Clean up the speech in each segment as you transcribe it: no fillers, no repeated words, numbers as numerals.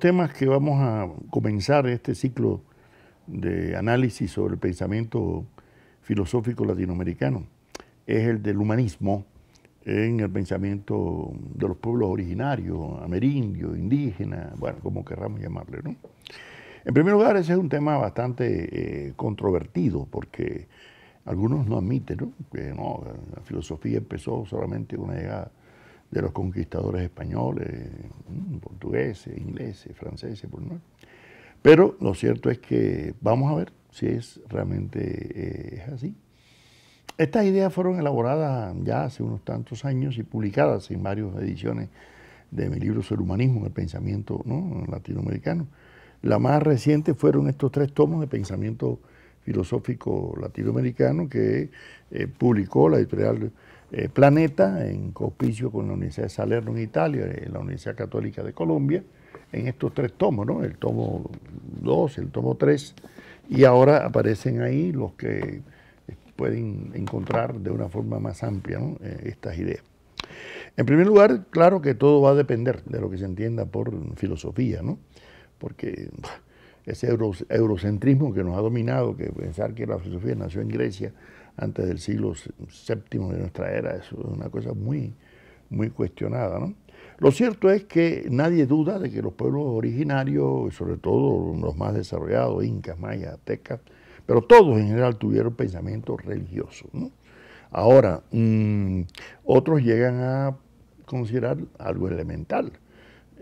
temas que vamos a comenzar este ciclo de análisis sobre el pensamiento filosófico latinoamericano es el del humanismo en el pensamiento de los pueblos originarios, amerindios, indígenas, bueno, como querramos llamarle, ¿no? En primer lugar, ese es un tema bastante controvertido, porque algunos no admiten, ¿no?, que no, la filosofía empezó solamente con la llegada de los conquistadores españoles, portugueses, ingleses, franceses, por no. Pero lo cierto es que vamos a ver si es realmente es así. Estas ideas fueron elaboradas ya hace unos tantos años y publicadas en varias ediciones de mi libro sobre humanismo en el pensamiento, ¿no?, latinoamericano. La más reciente fueron estos 3 tomos de pensamiento filosófico latinoamericano que publicó la editorial Planeta en coauspicio con la Universidad de Salerno en Italia y la Universidad Católica de Colombia, en estos 3 tomos, ¿no?, el tomo 2, el tomo 3, y ahora aparecen ahí los que pueden encontrar de una forma más amplia, ¿no?, estas ideas. En primer lugar, claro que todo va a depender de lo que se entienda por filosofía, ¿no?, porque ese eurocentrismo que nos ha dominado, que pensar que la filosofía nació en Grecia antes del siglo VII de nuestra era, eso es una cosa muy, muy cuestionada, ¿no? Lo cierto es que nadie duda de que los pueblos originarios, sobre todo los más desarrollados, incas, mayas, aztecas, pero todos en general tuvieron pensamiento religioso, ¿no? Ahora, otros llegan a considerar algo elemental.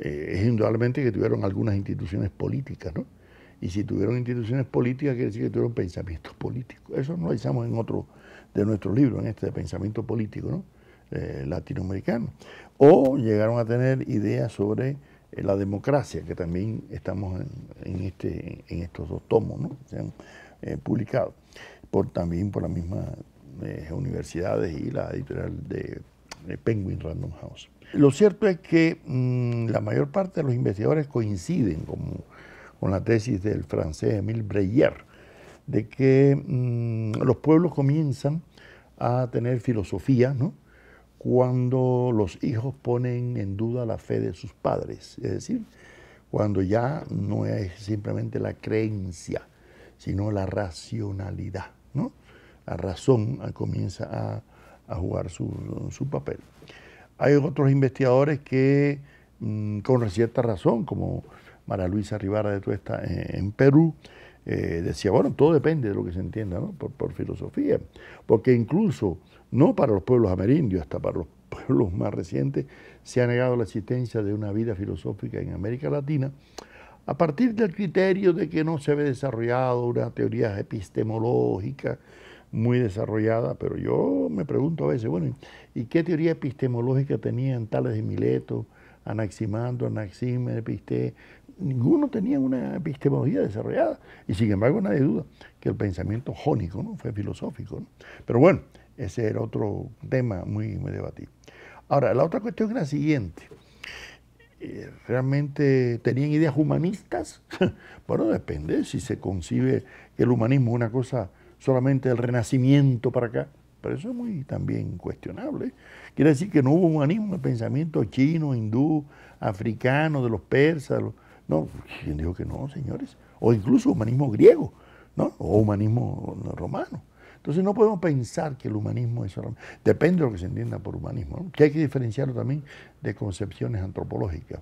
Es indudablemente que tuvieron algunas instituciones políticas, ¿no? Y si tuvieron instituciones políticas, quiere decir que tuvieron pensamientos políticos. Eso no lo hicimos en otro de nuestros libros, en este de pensamiento político, ¿no?, latinoamericano. O llegaron a tener ideas sobre la democracia, que también estamos en estos 2 tomos, ¿no?, se han publicado, también por las mismas universidades y la editorial de Penguin Random House. Lo cierto es que la mayor parte de los investigadores coinciden con la tesis del francés Émile Breyer, de que los pueblos comienzan a tener filosofía, ¿no?, cuando los hijos ponen en duda la fe de sus padres, es decir, cuando ya no es simplemente la creencia, sino la racionalidad, ¿no? La razón comienza a jugar su papel. Hay otros investigadores que, con cierta razón, como María Luisa Rivara de Tuesta en Perú, decía, bueno, todo depende de lo que se entienda, ¿no?, por filosofía, porque incluso no para los pueblos amerindios, hasta para los pueblos más recientes, se ha negado la existencia de una vida filosófica en América Latina, a partir del criterio de que no se había desarrollado una teoría epistemológica muy desarrollada. Pero yo me pregunto a veces, bueno, ¿y qué teoría epistemológica tenían Tales de Mileto, Anaximandro, Anaxímenes, Episté? Ninguno tenía una epistemología desarrollada, y sin embargo nadie duda que el pensamiento jónico, ¿no?, fue filosófico, ¿no? Pero bueno, ese era otro tema muy, muy debatido. Ahora, la otra cuestión es la siguiente. ¿Realmente tenían ideas humanistas? Bueno, depende si se concibe que el humanismo es una cosa solamente del Renacimiento para acá, pero eso es muy también cuestionable. Quiere decir que no hubo humanismo en el pensamiento chino, hindú, africano, de los persas. No, ¿quién dijo que no, señores? O incluso humanismo griego, ¿no?, o humanismo romano. Entonces no podemos pensar que el humanismo es solamente, depende de lo que se entienda por humanismo, ¿no?, que hay que diferenciarlo también de concepciones antropológicas,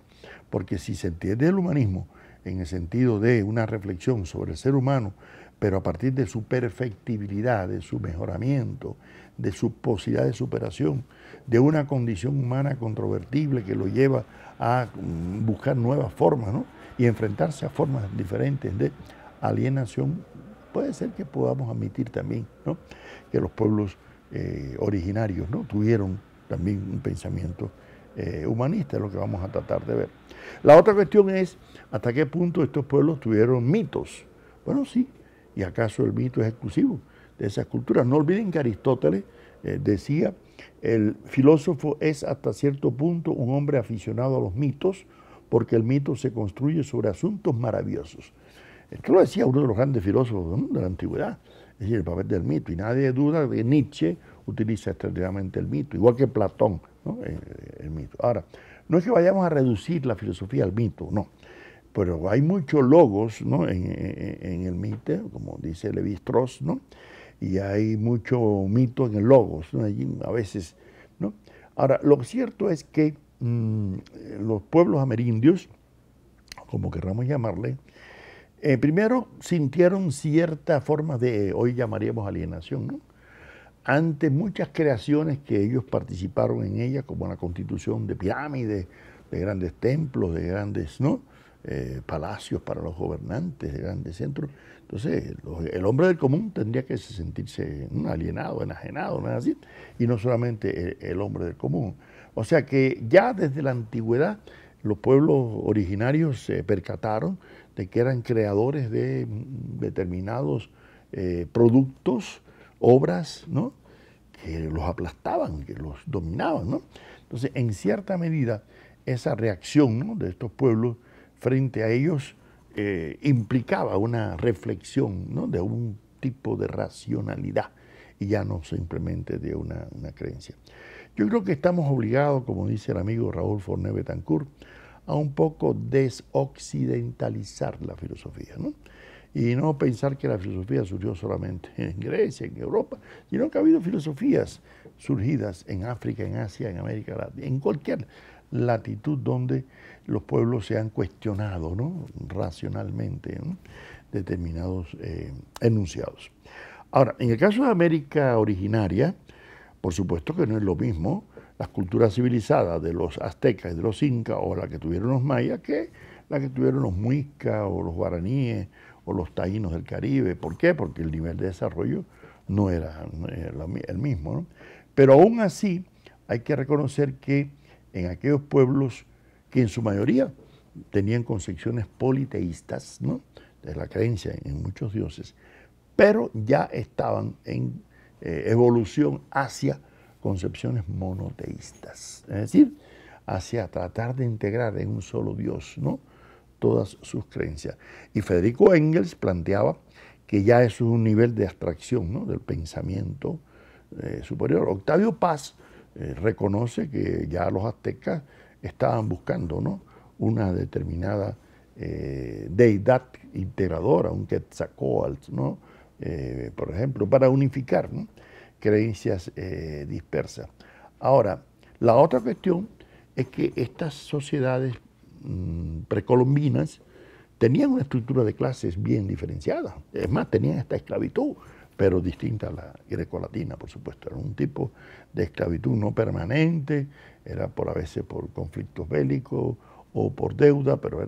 porque si se entiende el humanismo en el sentido de una reflexión sobre el ser humano, pero a partir de su perfectibilidad, de su mejoramiento, de su posibilidad de superación, de una condición humana controvertible que lo lleva a buscar nuevas formas, ¿no?, y enfrentarse a formas diferentes de alienación, puede ser que podamos admitir también, ¿no?, que los pueblos originarios, ¿no?, tuvieron también un pensamiento humanista, es lo que vamos a tratar de ver. La otra cuestión es hasta qué punto estos pueblos tuvieron mitos. Bueno, sí, ¿y acaso el mito es exclusivo de esas culturas? No olviden que Aristóteles decía, el filósofo es hasta cierto punto un hombre aficionado a los mitos, porque el mito se construye sobre asuntos maravillosos. Esto lo decía uno de los grandes filósofos, ¿no?, de la antigüedad, es decir, el papel del mito, y nadie duda de que Nietzsche utiliza extraordinariamente el mito, igual que Platón, ¿no?, el mito. Ahora, no es que vayamos a reducir la filosofía al mito, no, pero hay muchos logos, ¿no? en el mito, como dice Levi-Strauss, ¿no? Y hay mucho mito en el logos, ¿no? Allí a veces, ¿no? Ahora, lo cierto es que los pueblos amerindios, como querramos llamarle, primero sintieron cierta forma de, hoy llamaríamos alienación, ¿no? Ante muchas creaciones que ellos participaron en ellas, como la constitución de pirámides, de grandes templos, de grandes, ¿no? Palacios para los gobernantes, de grandes centros. Entonces, el hombre del común tendría que sentirse alienado, enajenado, ¿no es así? Y no solamente el hombre del común. O sea que ya desde la antigüedad los pueblos originarios se percataron de que eran creadores de determinados productos, obras, ¿no? Que los aplastaban, que los dominaban, ¿no? Entonces, en cierta medida, esa reacción, ¿no? de estos pueblos frente a ellos implicaba una reflexión, ¿no? de un tipo de racionalidad y ya no simplemente de una creencia. Yo creo que estamos obligados, como dice el amigo Raúl Forné Betancourt, a un poco desoccidentalizar la filosofía, ¿no? Y no pensar que la filosofía surgió solamente en Grecia, en Europa, sino que ha habido filosofías surgidas en África, en Asia, en América Latina, en cualquier latitud donde los pueblos se han cuestionado, ¿no? racionalmente, ¿no? determinados enunciados. Ahora, en el caso de América originaria, por supuesto que no es lo mismo las culturas civilizadas de los aztecas y de los incas o la que tuvieron los mayas que la que tuvieron los muiscas o los guaraníes o los taínos del Caribe. ¿Por qué? Porque el nivel de desarrollo no era el mismo, ¿no? Pero aún así hay que reconocer que en aquellos pueblos que en su mayoría tenían concepciones politeístas, ¿no? de la creencia en muchos dioses, pero ya estaban en evolución hacia concepciones monoteístas, es decir, hacia tratar de integrar en un solo Dios, ¿no? todas sus creencias. Y Federico Engels planteaba que ya eso es un nivel de abstracción, ¿no? del pensamiento superior. Octavio Paz reconoce que ya los aztecas estaban buscando, ¿no? una determinada deidad integradora, un Quetzalcóatl, ¿no? por ejemplo, para unificar, ¿no? creencias dispersas. Ahora, la otra cuestión es que estas sociedades precolombinas tenían una estructura de clases bien diferenciada. Es más, tenían esta esclavitud, pero distinta a la grecolatina, por supuesto. Era un tipo de esclavitud no permanente, era a veces por conflictos bélicos o por deuda, pero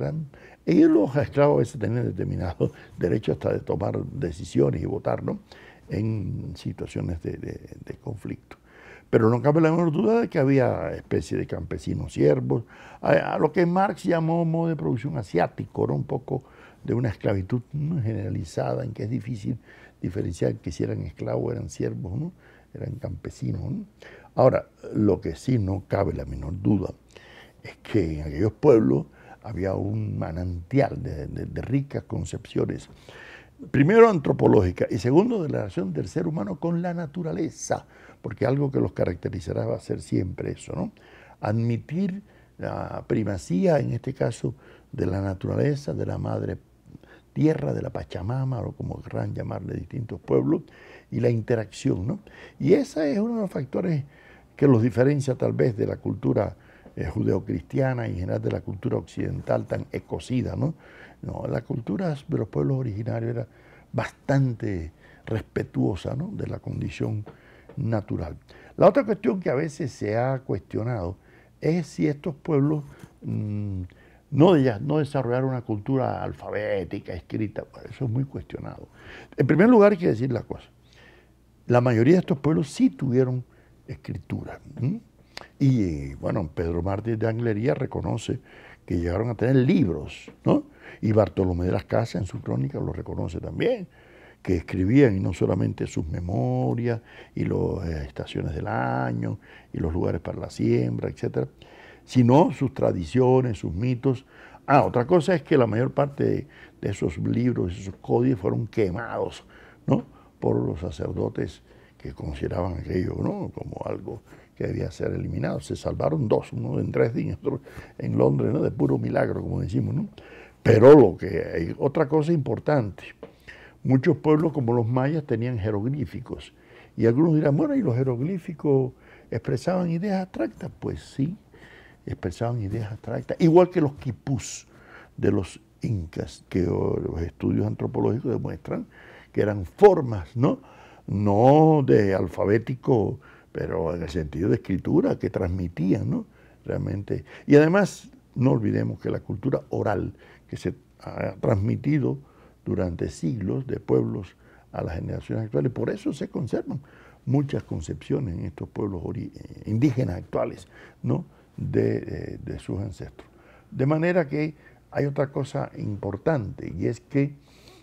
ellos los esclavos a veces tenían determinados derechos hasta de tomar decisiones y votar, ¿no? en situaciones de conflicto. Pero no cabe la menor duda de que había especie de campesinos siervos, a lo que Marx llamó modo de producción asiático, ¿no? un poco de una esclavitud generalizada en que es difícil diferenciar que si eran esclavos, eran siervos, ¿no? eran campesinos. ¿no? Ahora, lo que sí no cabe la menor duda es que en aquellos pueblos había un manantial de ricas concepciones, primero antropológica y segundo de la relación del ser humano con la naturaleza, porque algo que los caracterizará va a ser siempre eso, ¿no? Admitir la primacía, en este caso, de la naturaleza, de la madre tierra, de la Pachamama, o como querrán llamarle distintos pueblos, y la interacción, ¿no? Y ese es uno de los factores que los diferencia tal vez de la cultura judeocristiana y en general de la cultura occidental tan ecocida, ¿no? No, la cultura de los pueblos originarios era bastante respetuosa, ¿no? de la condición natural. La otra cuestión que a veces se ha cuestionado es si estos pueblos no desarrollaron una cultura alfabética, escrita. Bueno, eso es muy cuestionado. En primer lugar hay que decir la cosa. La mayoría de estos pueblos sí tuvieron escritura. Y bueno, Pedro Martínez de Anglería reconoce que llegaron a tener libros, ¿no? Y Bartolomé de las Casas en su crónica lo reconoce también, que escribían y no solamente sus memorias y las estaciones del año y los lugares para la siembra, etcétera, sino sus tradiciones, sus mitos. Otra cosa es que la mayor parte de esos libros, esos códices fueron quemados, ¿no? por los sacerdotes que consideraban aquello, ¿no? como algo que debía ser eliminado. Se salvaron dos, uno en Dresden y otro en Londres, ¿no? de puro milagro, como decimos, ¿no? Pero lo que hay otra cosa importante, muchos pueblos como los mayas tenían jeroglíficos. Y algunos dirán, bueno, ¿y los jeroglíficos expresaban ideas abstractas? Pues sí, expresaban ideas abstractas, igual que los quipús de los incas, que los estudios antropológicos demuestran que eran formas, ¿no? No de alfabético, pero en el sentido de escritura, que transmitían, ¿no? Realmente. Y además, no olvidemos que la cultura oral que se ha transmitido durante siglos de pueblos a las generaciones actuales, por eso se conservan muchas concepciones en estos pueblos indígenas actuales, ¿no? de sus ancestros. De manera que hay otra cosa importante, y es que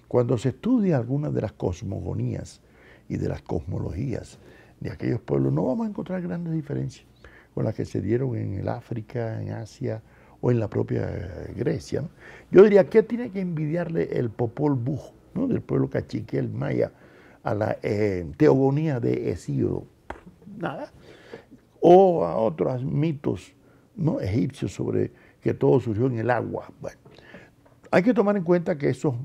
cuando se estudia algunas de las cosmogonías y de las cosmologías de aquellos pueblos, no vamos a encontrar grandes diferencias con las que se dieron en el África, en Asia o en la propia Grecia, ¿no? Yo diría, ¿qué tiene que envidiarle el Popol Vuh, ¿no? del pueblo cachique, el maya, a la teogonía de Hesíodo? Nada. O a otros mitos, ¿no? egipcios sobre que todo surgió en el agua. Bueno, hay que tomar en cuenta que esos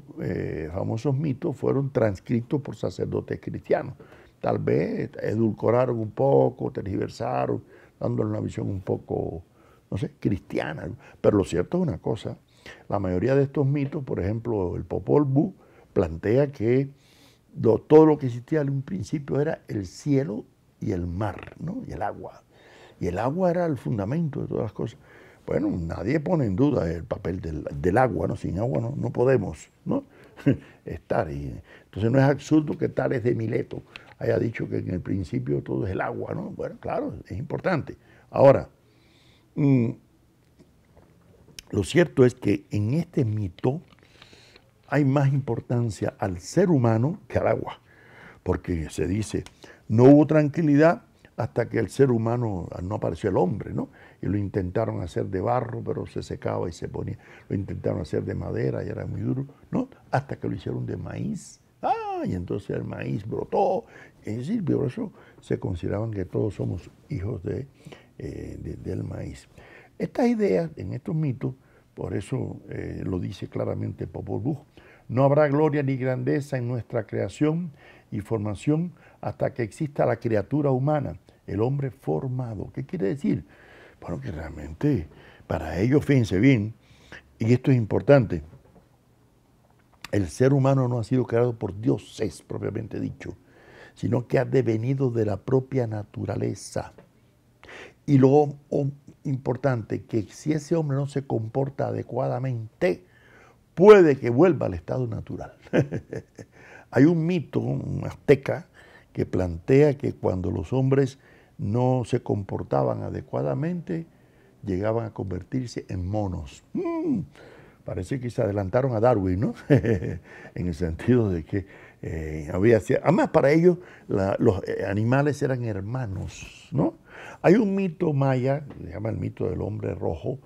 famosos mitos fueron transcritos por sacerdotes cristianos. Tal vez edulcoraron un poco, tergiversaron, dándole una visión un poco, no sé, cristiana. Pero lo cierto es una cosa, la mayoría de estos mitos, por ejemplo, el Popol Vuh, plantea que todo lo que existía en un principio era el cielo y el mar, ¿no? y el agua. Y el agua era el fundamento de todas las cosas. Bueno, nadie pone en duda el papel del agua, ¿no? Sin agua no podemos, ¿no? estar. Entonces no es absurdo que Tales de Mileto haya dicho que en el principio todo es el agua, ¿no? Bueno, claro, es importante. Ahora, lo cierto es que en este mito hay más importancia al ser humano que al agua, porque se dice, no hubo tranquilidad hasta que el ser humano, no apareció el hombre, ¿no? Y lo intentaron hacer de barro, pero se secaba y se ponía. Lo intentaron hacer de madera y era muy duro, ¿no? Hasta que lo hicieron de maíz. Y entonces el maíz brotó. Es decir, por eso se consideraban que todos somos hijos del maíz. Estas ideas, en estos mitos, por eso lo dice claramente Popol Vuh, no habrá gloria ni grandeza en nuestra creación y formación hasta que exista la criatura humana, el hombre formado. ¿Qué quiere decir? Bueno, que realmente para ellos, fíjense bien, y esto es importante, el ser humano no ha sido creado por dioses, propiamente dicho, sino que ha devenido de la propia naturaleza. Y lo importante, que si ese hombre no se comporta adecuadamente, puede que vuelva al estado natural. Hay un mito, un azteca, que plantea que cuando los hombres no se comportaban adecuadamente, llegaban a convertirse en monos. Parece que se adelantaron a Darwin, ¿no? En el sentido de que además para ellos los animales eran hermanos, ¿no? Hay un mito maya, se llama el mito del hombre rojo,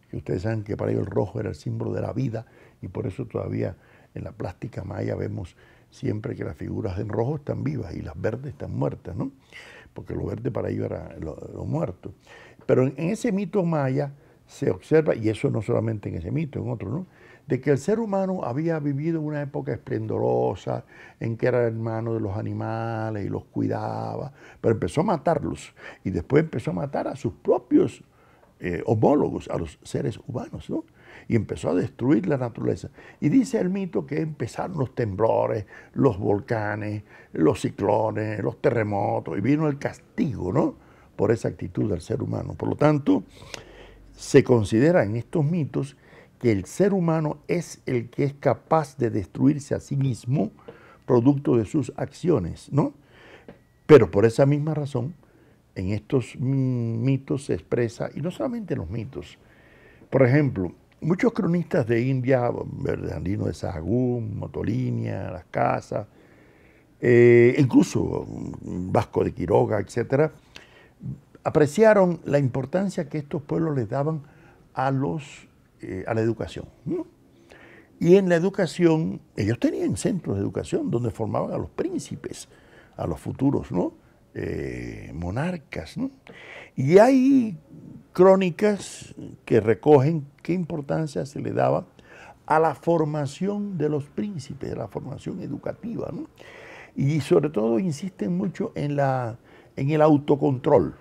que ustedes saben que para ellos el rojo era el símbolo de la vida, y por eso todavía en la plástica maya vemos siempre que las figuras en rojo están vivas y las verdes están muertas, ¿no? Porque lo verde para ellos era lo muerto. Pero en ese mito maya se observa, y eso no solamente en ese mito, en otro, ¿no? De que el ser humano había vivido una época esplendorosa en que era hermano de los animales y los cuidaba, pero empezó a matarlos y después empezó a matar a sus propios homólogos, a los seres humanos, ¿no? Y empezó a destruir la naturaleza. Y dice el mito que empezaron los temblores, los volcanes, los ciclones, los terremotos, y vino el castigo, ¿no? Por esa actitud del ser humano. Por lo tanto, se considera en estos mitos que el ser humano es el que es capaz de destruirse a sí mismo producto de sus acciones, ¿no? Pero por esa misma razón, en estos mitos se expresa, y no solamente en los mitos, por ejemplo, muchos cronistas de India, Bernardino de Sahagún, Motolinia, Las Casas, incluso Vasco de Quiroga, etc., apreciaron la importancia que estos pueblos les daban a la educación, ¿no? Y en la educación, ellos tenían centros de educación donde formaban a los príncipes, a los futuros, ¿no? Monarcas, ¿no? Y hay crónicas que recogen qué importancia se le daba a la formación de los príncipes, a la formación educativa, ¿no? Y sobre todo insisten mucho en el autocontrol.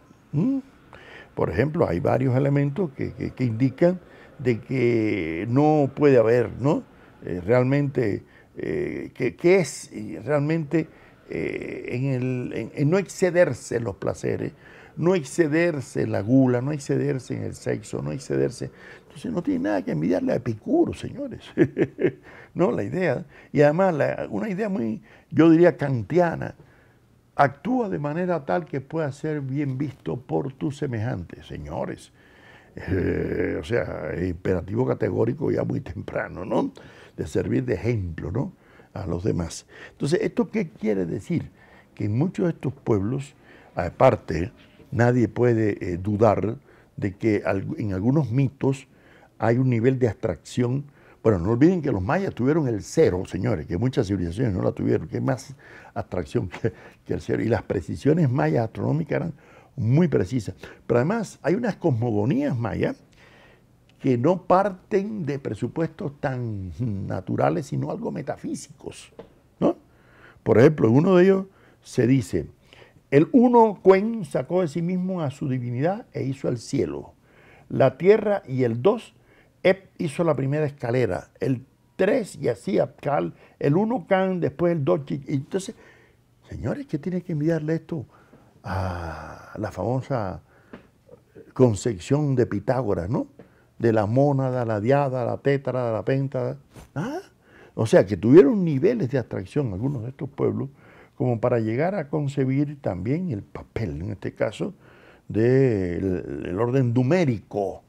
Por ejemplo, hay varios elementos que indican de que no puede haber, ¿no? Realmente, que es realmente en no excederse en los placeres, no excederse en la gula, no excederse en el sexo, no excederse. Entonces no tiene nada que envidiarle a Epicuro, señores. No, la idea. Y además, una idea muy, yo diría, kantiana. Actúa de manera tal que pueda ser bien visto por tus semejantes, señores. O sea, es imperativo categórico ya muy temprano, ¿no? De servir de ejemplo, ¿no? A los demás. Entonces, ¿esto qué quiere decir? Que en muchos de estos pueblos, aparte, nadie puede dudar de que en algunos mitos hay un nivel de abstracción. Bueno, no olviden que los mayas tuvieron el cero, señores, que muchas civilizaciones no la tuvieron, que es más abstracción que el cero. Y las precisiones mayas astronómicas eran muy precisas. Pero además hay unas cosmogonías mayas que no parten de presupuestos tan naturales, sino algo metafísicos, ¿no? Por ejemplo, en uno de ellos se dice, el uno Cuen sacó de sí mismo a su divinidad e hizo el cielo. La tierra y el dos, Ep hizo la primera escalera, el 3 y así Apcal, el 1 Can, después el 2 Chic. Entonces, señores, ¿qué tiene que enviarle esto a la famosa concepción de Pitágoras, ¿no? De la mónada, la diada, la tétrada, la péntada. ¿Ah? O sea, que tuvieron niveles de abstracción algunos de estos pueblos como para llegar a concebir también el papel, en este caso, del orden numérico,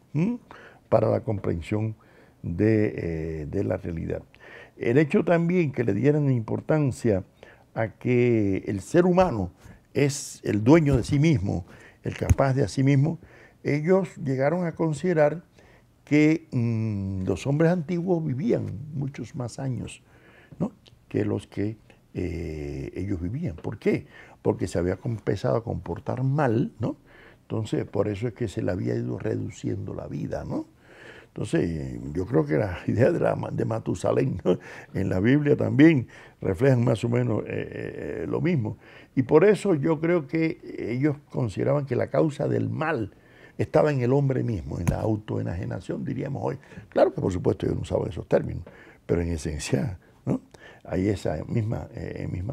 para la comprensión de la realidad. El hecho también que le dieran importancia a que el ser humano es el dueño de sí mismo, el capaz de a sí mismo, ellos llegaron a considerar que los hombres antiguos vivían muchos más años, ¿no?, que los que ellos vivían. ¿Por qué? Porque se había empezado a comportar mal, ¿no? Entonces, por eso es que se le había ido reduciendo la vida, ¿no? Entonces, yo creo que las ideas de Matusalén, ¿no?, en la Biblia también reflejan más o menos lo mismo. Y por eso yo creo que ellos consideraban que la causa del mal estaba en el hombre mismo, en la autoenajenación, diríamos hoy. Claro que por supuesto yo no usaba esos términos, pero en esencia, ¿no?, hay esa misma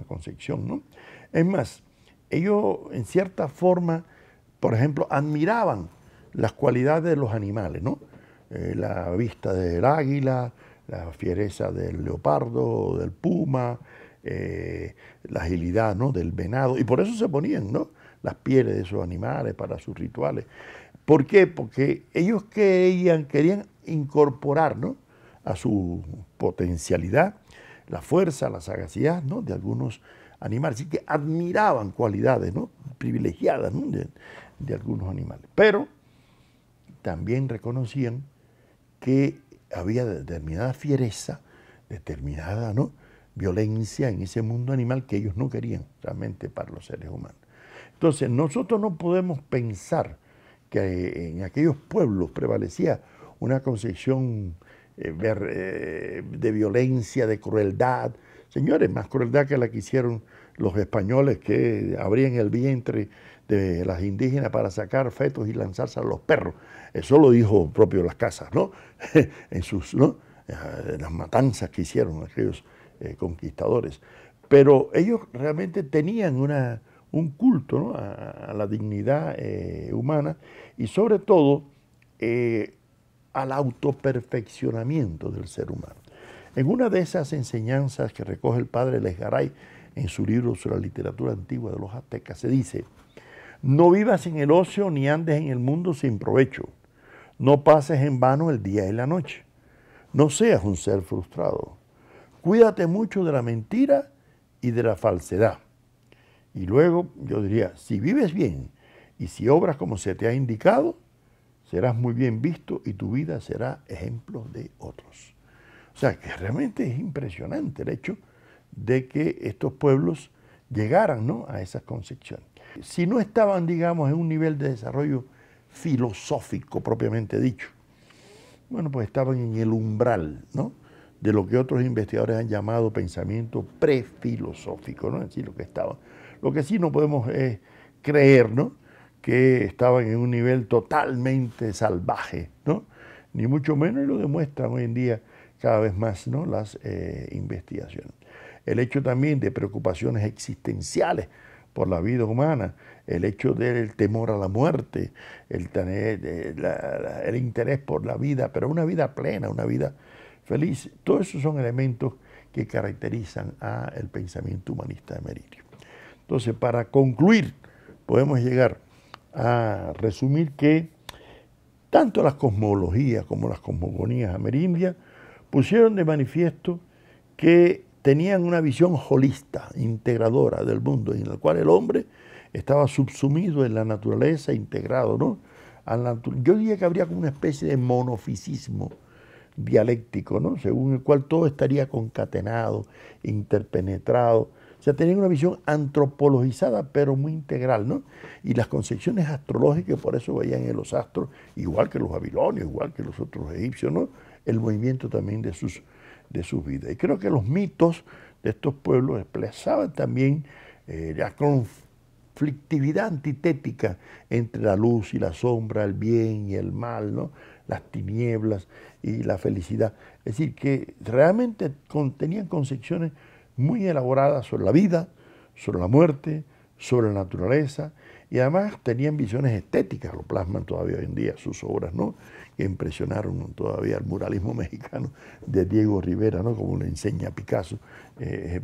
concepción, ¿no? Es más, ellos en cierta forma, por ejemplo, admiraban las cualidades de los animales, ¿no? La vista del águila, la fiereza del leopardo, del puma, la agilidad, ¿no?, del venado, y por eso se ponían, ¿no?, las pieles de esos animales para sus rituales. ¿Por qué? Porque ellos querían incorporar, ¿no?, a su potencialidad la fuerza, la sagacidad, ¿no?, de algunos animales. Así que admiraban cualidades, ¿no?, privilegiadas, ¿no?, de algunos animales. Pero también reconocían que había determinada fiereza, determinada, ¿no?, violencia en ese mundo animal que ellos no querían realmente para los seres humanos. Entonces, nosotros no podemos pensar que en aquellos pueblos prevalecía una concepción de violencia, de crueldad. Señores, más crueldad que la que hicieron los españoles, que abrían el vientre de las indígenas para sacar fetos y lanzarse a los perros. Eso lo dijo propio Las Casas, ¿no? En sus, ¿no?, las matanzas que hicieron aquellos conquistadores. Pero ellos realmente tenían un culto, ¿no?, a la dignidad humana y sobre todo al autoperfeccionamiento del ser humano. En una de esas enseñanzas que recoge el padre Lesgaray en su libro sobre la literatura antigua de los aztecas, se dice: no vivas en el ocio ni andes en el mundo sin provecho. No pases en vano el día y la noche. No seas un ser frustrado. Cuídate mucho de la mentira y de la falsedad. Y luego yo diría, si vives bien y si obras como se te ha indicado, serás muy bien visto y tu vida será ejemplo de otros. O sea, que realmente es impresionante el hecho de que estos pueblos llegaran, ¿no?, a esas concepciones. Si no estaban, digamos, en un nivel de desarrollo filosófico propiamente dicho, bueno, pues estaban en el umbral, ¿no?, de lo que otros investigadores han llamado pensamiento prefilosófico, ¿no? Es decir, lo que estaba. Lo que sí no podemos creer, ¿no?, que estaban en un nivel totalmente salvaje, ¿no?, ni mucho menos, y lo demuestran hoy en día cada vez más, ¿no?, las investigaciones. El hecho también de preocupaciones existenciales por la vida humana, el hecho del temor a la muerte, el interés por la vida, pero una vida plena, una vida feliz, todos esos son elementos que caracterizan al pensamiento humanista de Amerindio. Entonces, para concluir, podemos llegar a resumir que tanto las cosmologías como las cosmogonías amerindias pusieron de manifiesto que tenían una visión holista, integradora del mundo, en la cual el hombre estaba subsumido en la naturaleza, integrado, ¿no?, yo diría que habría como una especie de monofisismo dialéctico, ¿no?, según el cual todo estaría concatenado, interpenetrado. O sea, tenían una visión antropologizada, pero muy integral, ¿no? Y las concepciones astrológicas, por eso veían en los astros, igual que los babilonios, igual que los otros egipcios, ¿no?, el movimiento también de sus vidas. Y creo que los mitos de estos pueblos expresaban también la conflictividad antitética entre la luz y la sombra, el bien y el mal, ¿no?, las tinieblas y la felicidad. Es decir, que realmente tenían concepciones muy elaboradas sobre la vida, sobre la muerte, sobre la naturaleza, y además tenían visiones estéticas, lo plasman todavía hoy en día sus obras, ¿no?, que impresionaron todavía el muralismo mexicano de Diego Rivera, ¿no?, como le enseña Picasso,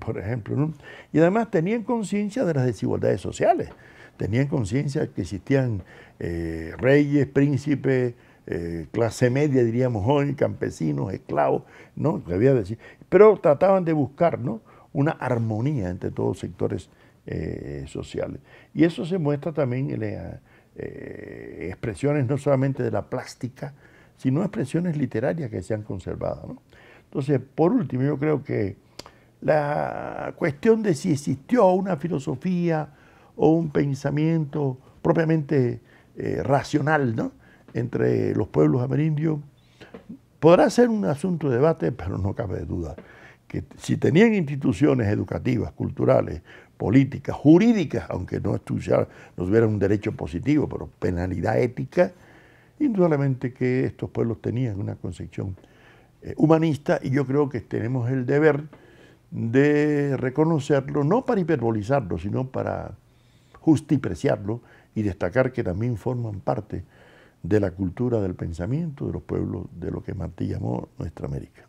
por ejemplo, ¿no? Y además tenían conciencia de las desigualdades sociales, tenían conciencia de que existían reyes, príncipes, clase media, diríamos hoy, campesinos, esclavos, ¿no?, que había de decir, pero trataban de buscar, ¿no?, una armonía entre todos los sectores sociales. Y eso se muestra también en las expresiones no solamente de la plástica, sino expresiones literarias que se han conservado, ¿no? Entonces, por último, yo creo que la cuestión de si existió una filosofía o un pensamiento propiamente racional, ¿no?, entre los pueblos amerindios, podrá ser un asunto de debate, pero no cabe duda que si tenían instituciones educativas, culturales, políticas, jurídicas, aunque no tuvieran un derecho positivo, pero penalidad ética, indudablemente que estos pueblos tenían una concepción humanista, y yo creo que tenemos el deber de reconocerlo, no para hiperbolizarlo, sino para justipreciarlo y destacar que también forman parte de la cultura del pensamiento de los pueblos de lo que Martí llamó nuestra América.